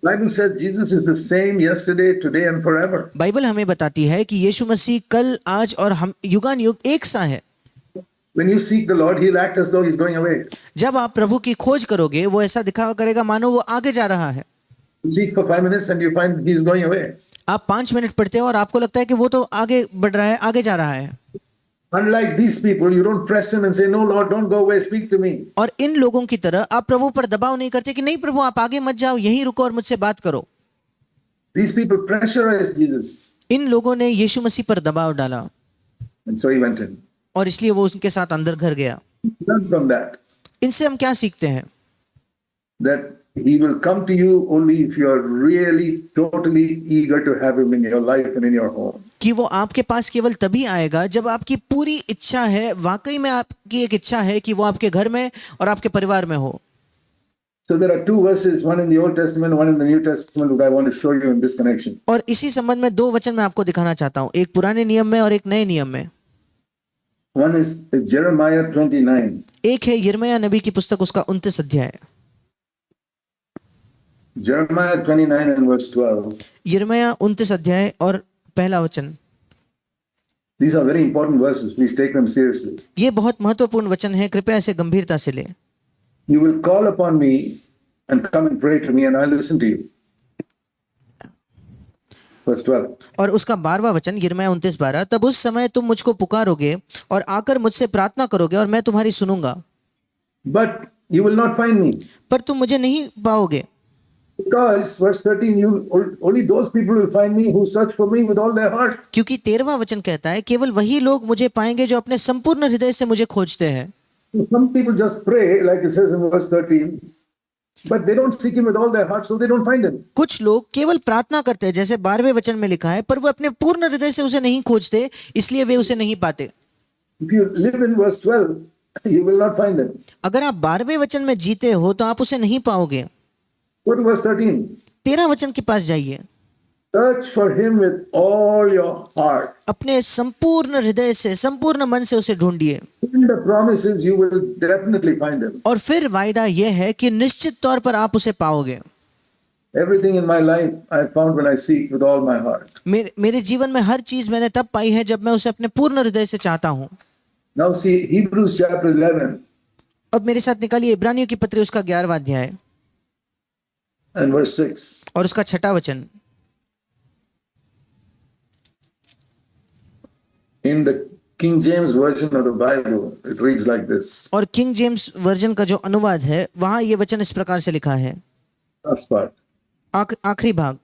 Bible says Jesus is the same yesterday, today and forever. Bible हमें बताती है कि यीशु मसीह कल, आज और हम युगान युग एक सा है। When you seek the Lord, He'll act as though He's going away. जब आप प्रभु की खोज करोगे, वो ऐसा दिखावा करेगा मानो वो आगे जा रहा है। You seek for 5 minutes and you find He's going away. आप 5 मिनट पढ़ते हो और आपको लगता है कि वो तो आगे बढ़ रहा है, आगे जा रहा है। Unlike these people, you don't press Him and say, "No, Lord, don't go away. Speak to me." और इन लोगों की तरह आप प्रभु पर दबाव नहीं करते कि नहीं प्रभु आप आगे मत जाओ, यहीं रुको और मुझसे बात करो। These people pressurized Jesus, इन लोगों ने यीशु मसीह पर दबाव डाला and so He went in. और इसलिए वो उनके साथ अंदर घर गया। Learn from that, इनसे हम क्या सीखते हैं? that He will come to you only if you are really, totally eager to have Him in your life and in your home. कि वो आपके पास केवल तभी आएगा जब आपकी पूरी इच्छा है, वाकई में आपकी एक इच्छा है कि वो आपके घर में और आपके परिवार में हो। So there are two verses, one in the Old Testament, one in the New Testament, that I want to show you in this connection. और इसी संबंध में 2 वचन मैं आपको दिखाना चाहता हूँ, एक पुराने नियम में और एक नए नियम में। One is Jeremiah 29. एक है यिर्मयाह नबी की पुस्तक, उसका 29 अध्याय। Jeremiah 29 and verse 12. यिर्मयाह 29 अध्याय और पहला वचन। These are very important verses. Please take them seriously. ये बहुत महत्वपूर्ण वचन है, कृपया इसे गंभीरता से लें। You will call upon me and come and pray to me and I'll listen to you. Verse 12. और उसका 12वां वचन यिर्मयाह 29:12, तब उस समय तुम मुझको पुकारोगे और आकर मुझसे प्रार्थना करोगे और मैं तुम्हारी सुनूंगा। But you will not find me. पर तुम मुझे नहीं पाओगे। Because, verse 13, only those people will find me who search for me with all their heart. क्योंकि 13वां वचन कहता है केवल वही लोग मुझे पाएंगे जो अपने संपूर्ण हृदय से मुझे खोजते हैं। Some people just pray, like it says in verse 13, but they don't seek Him with all their heart, so they don't find Him. कुछ लोग केवल प्रार्थना करते हैं, जैसे 12वें वचन में लिखा है, पर वो अपने पूर्ण हृदय से उसे नहीं खोजते, इसलिए वे उसे नहीं पाते। If you live in verse 12, you will not find Him. अगर आप 12वें वचन में जीते हो तो आप उसे नहीं पाओगे। Go to verse 13. 13 वचन के पास जाइए। Search for Him with all your heart. अपने संपूर्ण हृदय से, संपूर्ण मन से उसे ढूंढिए। In the promises, you will definitely find Him. और फिर वायदा यह है कि निश्चित तौर पर आप उसे पाओगे। Everything in my life I found when I seek with all my heart. मेरे जीवन में हर चीज मैंने तब पाई है जब मैं उसे अपने पूर्ण हृदय से चाहता हूँ। Now see Hebrews chapter 11 अब मेरे साथ निकालिए इब्रानियों की पत्री, उसका 11वां अध्याय and verse 6. और उसका 6वां वचन। In the King James version of the Bible, it reads like this. और किंग जेम्स वर्जन का जो अनुवाद है वहां ये वचन इस प्रकार से लिखा है, Last part. आखिरी भाग,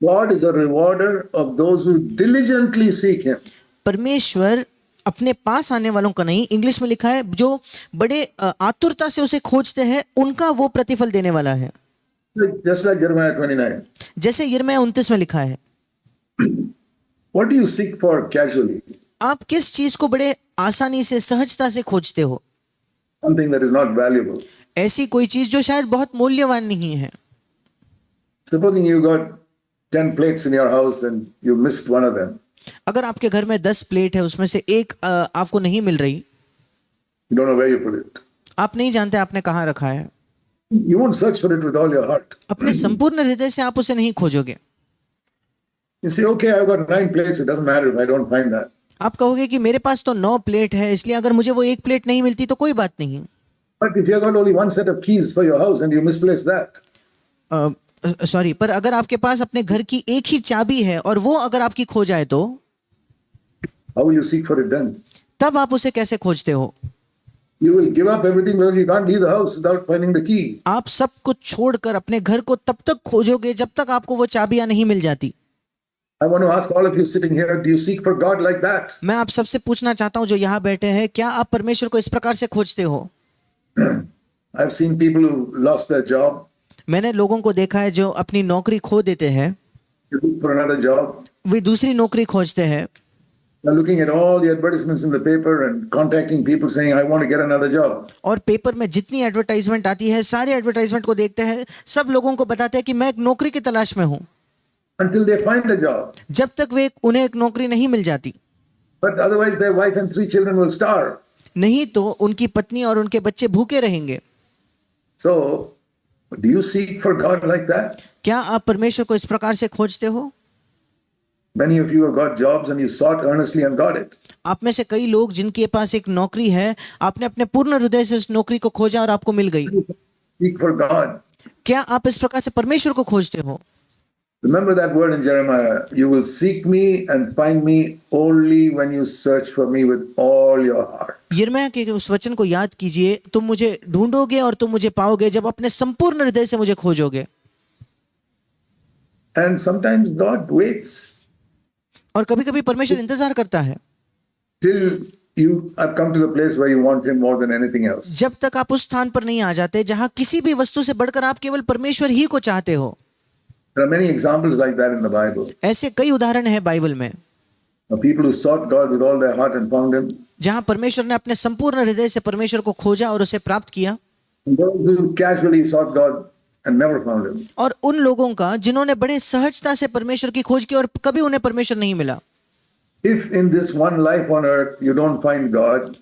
God is a rewarder of those who diligently seek Him. परमेश्वर अपने पास आने वालों का नहीं, इंग्लिश में लिखा है जो बड़े आतुरता से उसे खोजते हैं उनका वो प्रतिफल देने वाला है। Just like Jeremiah 29. जैसे यिर्मयाह 29 में लिखा है। What do you seek for casually? आप किस चीज को बड़े आसानी से, सहजता से खोजते हो? Something that is not valuable. ऐसी कोई चीज जो शायद बहुत मूल्यवान नहीं है। Supposing you got 10 plates in your house and you missed one of them. अगर आपके घर में 10 प्लेट है, उसमें से एक आपको नहीं मिल रही, You don't know where you put it. आप नहीं जानते आपने कहाँ रखा है, You won't search for it with all your heart. अपने संपूर्ण हृदय से आप उसे नहीं खोजोगे। You say, okay, I've got 9 plates. It doesn't matter if I don't find that. आप कहोगे कि मेरे पास तो 9 प्लेट है, इसलिए अगर मुझे वो एक प्लेट नहीं मिलती तो कोई बात नहीं। But if you got only one set of keys for your house and you misplace that, sorry, पर अगर आपके पास अपने घर की एक ही चाबी है और वो अगर आपकी खो जाए तो how will you seek for it then? तब आप उसे कैसे खोजते हो? You will give up everything because you can't leave the house without finding the key. आप सब कुछ छोड़कर अपने घर को तब तक खोजोगे जब तक आपको वो चाबियां नहीं मिल जाती। I want to ask all of you sitting here, do you seek for God like that? मैं आप सबसे पूछना चाहता हूं जो यहाँ बैठे हैं, क्या आप परमेश्वर को इस प्रकार से खोजते हो? I've seen people who lost their job. मैंने लोगों को देखा है जो अपनी नौकरी खो देते हैं, You look for another job. वे दूसरी नौकरी खोजते हैं। They're looking at all the advertisements in the paper and contacting people saying, I want to get another job. और पेपर में जितनी एडवर्टाइजमेंट आती है, सारे एडवर्टाइजमेंट को देखते हैं, सब लोगों को बताते हैं कि मैं एक नौकरी की तलाश में हूँ, Until they find a job. जब तक उन्हें एक नौकरी नहीं मिल जाती। But otherwise their wife and 3 children will starve. नहीं तो उनकी पत्नी और उनके बच्चे भूखे रहेंगे। So Do you seek for God like that? क्या आप परमेश्वर को इस प्रकार से खोजते हो? Many of you have got jobs and you sought earnestly and got it. आप में से कई लोग जिनके पास एक नौकरी है, आपने अपने पूर्ण हृदय से उस नौकरी को खोजा और आपको मिल गई। Seek for God. क्या आप इस प्रकार से परमेश्वर को खोजते हो? Remember that word in Jeremiah. You will seek me and find me only when you search for me with all your heart. यिर्मयाह के उस वचन को याद कीजिए, तुम मुझे ढूंढोगे और तुम मुझे पाओगे जब अपने संपूर्ण हृदय से मुझे खोजोगे। And sometimes God waits और कभी-कभी परमेश्वर इंतजार करता है till you have come to the place where you want Him more than anything else. जब तक आप उस स्थान पर नहीं आ जाते जहां किसी भी वस्तु से बढ़कर आप केवल परमेश्वर ही को चाहते हो। There are many examples like that in the Bible. ऐसे कई उदाहरण हैं बाइबल में Of people who sought God with all their heart and found Him. जहां परमेश्वर ने अपने संपूर्ण हृदय से परमेश्वर को खोजा और उसे प्राप्त किया, And those who casually sought God and never found Him. और उन लोगों का जिन्होंने बड़े सहजता से परमेश्वर की खोज की और कभी उन्हें परमेश्वर नहीं मिला। If in this one life on earth you don't find God,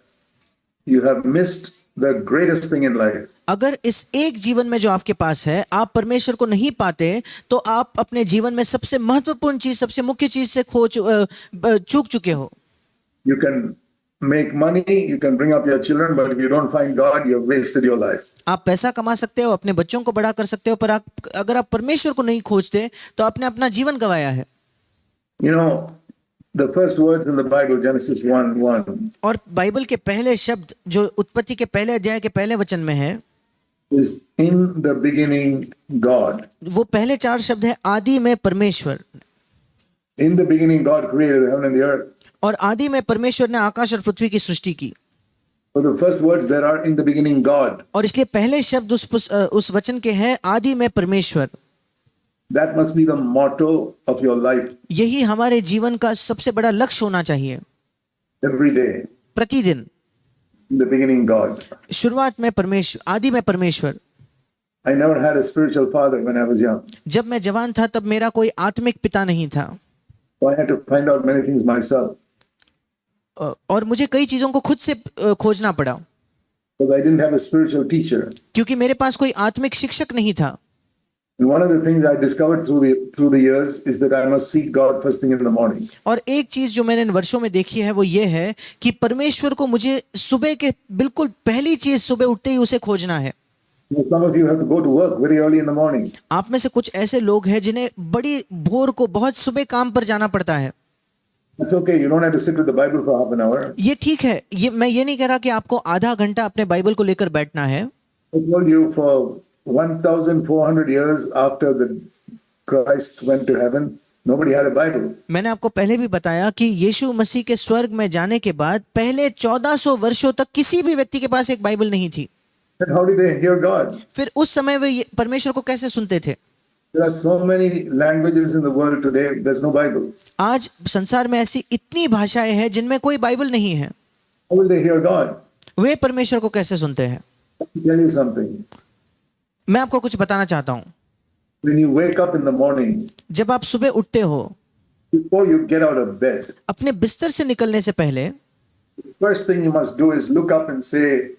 you have missed the greatest thing in life. अगर इस एक जीवन में जो आपके पास है आप परमेश्वर को नहीं पाते तो आप अपने जीवन में सबसे महत्वपूर्ण चीज, सबसे मुख्य चीज से चूक चुके हो। You can make money, you can bring up your children, but if you don't find God, you have wasted your life. आप पैसा कमा सकते हो, अपने बच्चों को बड़ा कर सकते हो, पर अगर आप परमेश्वर को नहीं खोजते तो आपने अपना जीवन गंवाया है। You know, the first words in the Bible, Genesis 1:1, और बाइबल के पहले शब्द जो उत्पत्ति के पहले अध्याय के पहले वचन में है, is in the beginning God. वो पहले 4 शब्द है आदि में परमेश्वर। In the beginning God created the heaven and the earth. और आदि में परमेश्वर ने आकाश और पृथ्वी की सृष्टि की। So the first words there are in the beginning God. और इसलिए पहले शब्द उस वचन के हैं आदि में परमेश्वर। That must be the motto of your life यही हमारे जीवन का सबसे बड़ा लक्ष्य होना चाहिए। every day. प्रतिदिन In the beginning God. शुरुआत में परमेश्वर, आदि में परमेश्वर। I never had a spiritual father when I was young. जब मैं जवान था तब मेरा कोई आत्मिक पिता नहीं था, So I had to find out many things myself. और मुझे कई चीजों को खुद से खोजना पड़ा Because I didn't have a spiritual teacher. क्योंकि मेरे पास कोई आत्मिक शिक्षक नहीं था। And one of the things I discovered through the years is that I must seek God first thing in the morning. और एक चीज जो मैंने इन वर्षों में देखी है वो ये है कि परमेश्वर को मुझे सुबह के बिल्कुल पहली चीज सुबह उठते ही उसे खोजना है। Some of you have to go to work very early in the morning. आप में से कुछ ऐसे लोग हैं जिन्हें बड़ी भोर को बहुत सुबह काम पर जाना पड़ता है। That's okay. You don't have to sit with the Bible for half an hour. ये ठीक है, मैं ये नहीं कह रहा कि आपको आधा घंटा अपने बाइबल को लेकर बैठना है। I told you for 1,400 years after the Christ went to heaven, nobody had a Bible. मैंने आपको पहले भी बताया कि यीशु मसीह के स्वर्ग में जाने के बाद पहले 1400 वर्षों तक किसी भी व्यक्ति के पास एक बाइबल नहीं थी। Then how did they hear God? फिर उस समय वे परमेश्वर को कैसे सुनते थे? There are so many languages in the world today. There's no Bible. आज संसार में ऐसी इतनी भाषाएं हैं जिनमें कोई बाइबल नहीं है। How will they hear God? वे परमेश्वर को कैसे सुनते हैं? Let me tell you something. मैं आपको कुछ बताना चाहता हूँ। When you wake up in the morning, जब आप सुबह उठते हो, before you get out of bed, अपने बिस्तर से निकलने से पहले the first thing you must do is look up and say,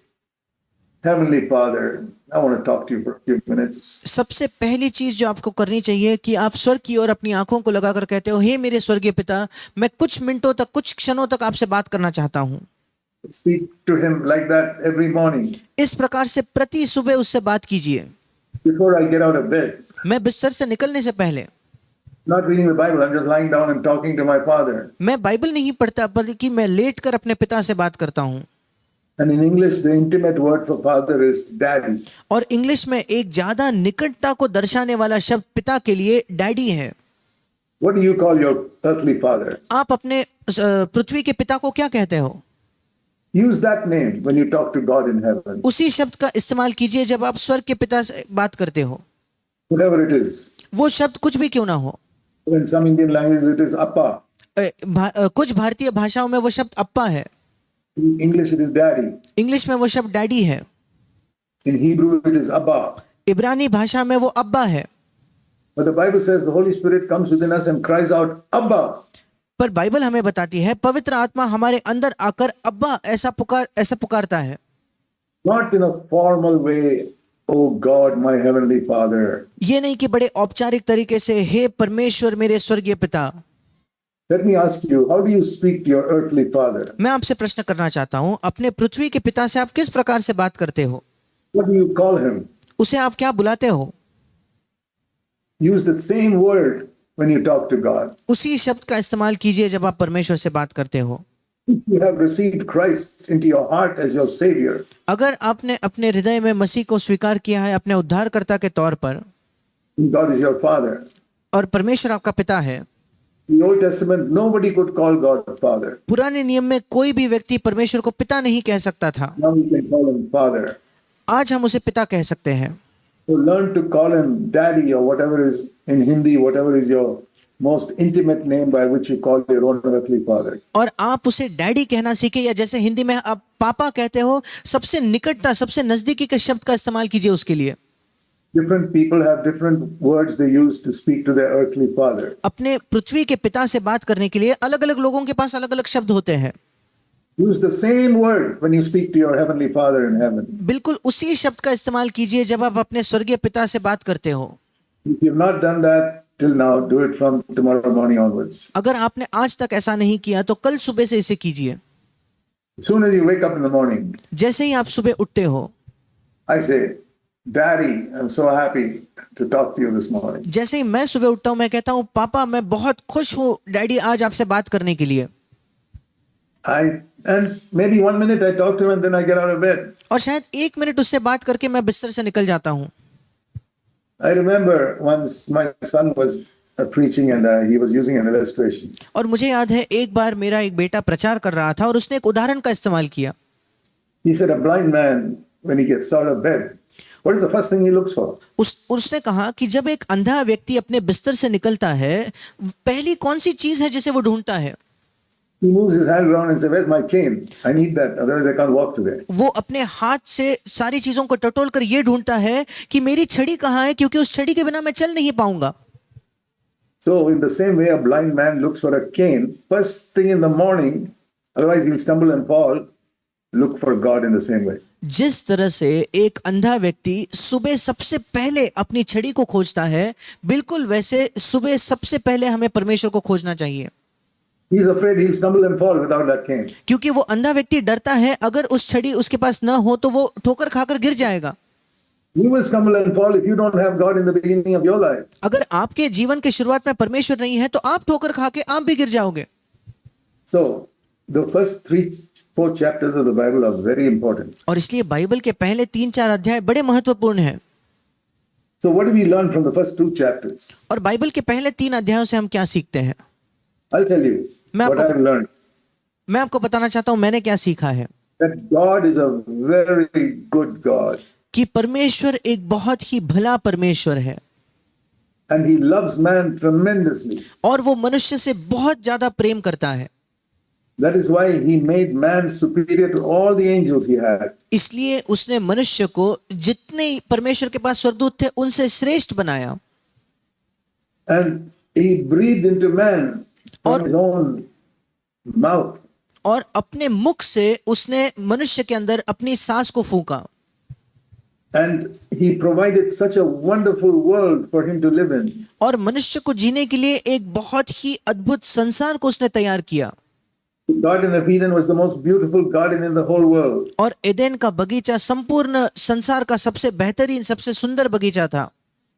Heavenly Father, I want to talk to you for a few minutes. सबसे पहली चीज जो आपको करनी चाहिए कि आप स्वर्ग की ओर अपनी आंखों को लगाकर कहते हो, हे मेरे स्वर्गीय पिता, मैं कुछ मिनटों तक, कुछ क्षणों तक आपसे बात करना चाहता हूँ। Speak to Him like that every morning. इस प्रकार से प्रति सुबह उससे बात कीजिए। Before I get out of bed, मैं बिस्तर से निकलने से पहले not reading the Bible, I'm just lying down and talking to my Father. मैं बाइबल नहीं पढ़ता बल्कि मैं लेटकर अपने पिता से बात करता हूँ। And in English, the intimate word for father is daddy. और इंग्लिश में एक ज्यादा निकटता को दर्शाने वाला शब्द पिता के लिए डैडी है। What do you call your earthly father? आप अपने पृथ्वी के पिता को क्या कहते हो? Use that name when you talk to God in heaven. उसी शब्द का इस्तेमाल कीजिए जब आप स्वर्ग के पिता से बात करते हो। Whatever it is. वो शब्द कुछ भी क्यों ना हो। In some Indian languages, it is appa. कुछ भारतीय भाषाओं में वो शब्द अप्पा है। In English, it is daddy. English में वो शब्द डैडी है। In Hebrew, it is abba. इब्रानी भाषा में वो अब्बा है। But the Bible says the Holy Spirit comes within us and cries out, Abba. पर बाइबल हमें बताती है पवित्र आत्मा हमारे अंदर आकर अब्बा ऐसा पुकारता है। Not in a formal way, Oh God, my heavenly Father. ये नहीं कि बड़े औपचारिक तरीके से हे परमेश्वर मेरे स्वर्गीय पिता। Let me ask you, how do you speak to your earthly father? मैं आपसे प्रश्न करना चाहता हूं, अपने पृथ्वी के पिता से आप किस प्रकार से बात करते हो? What do you call him? उसे आप क्या बुलाते हो? Use the same word when you talk to God. उसी शब्द का इस्तेमाल कीजिए जब आप परमेश्वर से बात करते हो। If you have received Christ into your heart as your Savior, अगर आपने अपने हृदय में मसीह को स्वीकार किया है अपने उद्धारकर्ता के तौर पर, and God is your Father. और परमेश्वर आपका पिता है। In the Old Testament, nobody could call God a Father. पुराने नियम में कोई भी व्यक्ति परमेश्वर को पिता नहीं कह सकता था। Now we can call him Father. आज हम उसे पिता कह सकते हैं। So learn to call him Daddy or whatever is in Hindi, whatever is your most intimate name by which you call your own earthly father. और आप उसे डैडी कहना सीखे, या जैसे हिंदी में आप पापा कहते हो, सबसे निकटता सबसे नजदीकी के शब्द का इस्तेमाल कीजिए उसके लिए। Different people have different words they use to speak to their earthly father. अपने पृथ्वी के पिता से बात करने के लिए अलग अलग लोगों के पास अलग अलग शब्द होते हैं। Use the same word when you speak to your heavenly Father in heaven. बिल्कुल उसी शब्द का इस्तेमाल कीजिए जब आप अपने स्वर्गीय पिता से बात करते हो। If you've not done that till now, do it from tomorrow morning onwards. अगर आपने आज तक ऐसा नहीं किया तो कल सुबह से इसे कीजिए। As soon as you wake up in the morning, जैसे ही आप सुबह उठते हो, I say, Daddy, I'm so happy to talk to you this morning. जैसे ही मैं सुबह उठता हूं मैं कहता हूं पापा मैं बहुत खुश हूं डैडी आज आपसे बात करने के लिए। And maybe 1 minute I talk to him and then I get out of bed. और शायद 1 मिनट उससे बात करके मैं बिस्तर से निकल जाता हूं। I remember once my son was preaching and he was using an illustration. और मुझे याद है एक बार मेरा एक बेटा प्रचार कर रहा था और उसने एक उदाहरण का इस्तेमाल किया। He said a blind man when he gets out of bed, what is the first thing he looks for? उसने कहा कि जब एक अंधा व्यक्ति अपने बिस्तर से निकलता है, पहली कौन सी चीज है जिसे वो ढूंढता है? He moves his hand around and says, where's my cane? I need that, otherwise I can't walk today. वो अपने हाथ से सारी चीजों को टटोल कर ये ढूंढता है कि मेरी छड़ी कहाँ है, क्योंकि उस छड़ी के बिना मैं चल नहीं पाऊंगा। So in the same way, a blind man looks for a cane first thing in the morning, otherwise he'll stumble and fall. Look for God in the same way. जिस तरह से एक अंधा व्यक्ति सुबह सबसे पहले अपनी छड़ी को खोजता है, बिल्कुल वैसे सुबह सबसे पहले हमें परमेश्वर को खोजना चाहिए। He's afraid he'll stumble and fall without that cane. क्योंकि वो अंधा व्यक्ति डरता है अगर उस छड़ी उसके पास न हो तो वो ठोकर खाकर गिर जाएगा। You will stumble and fall if you don't have God in the beginning of your life. अगर आपके जीवन के शुरुआत में परमेश्वर नहीं है तो आप ठोकर खा के आप भी गिर जाओगे। So the first 3-4 chapters of the Bible are very important. और इसलिए बाइबल के पहले 3-4 अध्याय बड़े महत्वपूर्ण हैं। So what do we learn from the first 2 chapters? और बाइबल के पहले 3 अध्यायों से हम क्या सीखते हैं? I'll tell you what I've learned. मैं आपको बताना चाहता हूं मैंने क्या सीखा है। That God is a very good God. कि परमेश्वर एक बहुत ही भला परमेश्वर है। And he loves man tremendously. और वो मनुष्य से बहुत ज्यादा प्रेम करता है। That is why he made man superior to all the angels he had. इसलिए उसने मनुष्य को जितने परमेश्वर के पास स्वर्गदूत थे उनसे श्रेष्ठ बनाया। And he breathed into man from his own mouth. और अपने मुख से उसने मनुष्य के अंदर अपनी सांस को फूंका। And he provided such a wonderful world for him to live in. और मनुष्य को जीने के लिए एक बहुत ही अद्भुत संसार को उसने तैयार किया। The Garden of Eden was the most beautiful garden in the whole world. और एदेन का बगीचा संपूर्ण संसार का सबसे बेहतरीन सबसे सुंदर बगीचा था।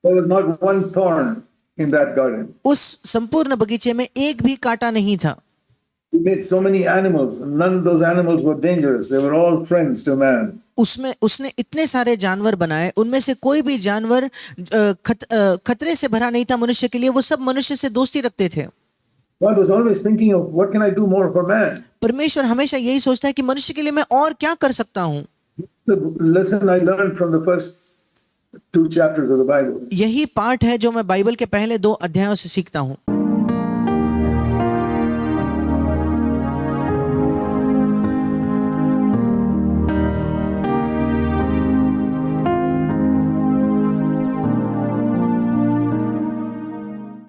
There was not one thorn in that garden. उस संपूर्ण बगीचे में एक भी कांटा नहीं था। He made so many animals, and none of those animals were dangerous. They were all friends to man. उसमें उसने इतने सारे जानवर बनाए, उनमें से कोई भी जानवर खतरे से भरा नहीं था मनुष्य के लिए। वो सब मनुष्य से दोस्ती रखते थे। God was always thinking of what can I do more for man. परमेश्वर हमेशा यही सोचता है कि मनुष्य के लिए मैं और क्या कर सकता हूँ। The lesson I learned from the first 2 chapters of the Bible. यही पाठ है जो मैं बाइबल के पहले 2 अध्यायों से सीखता हूँ।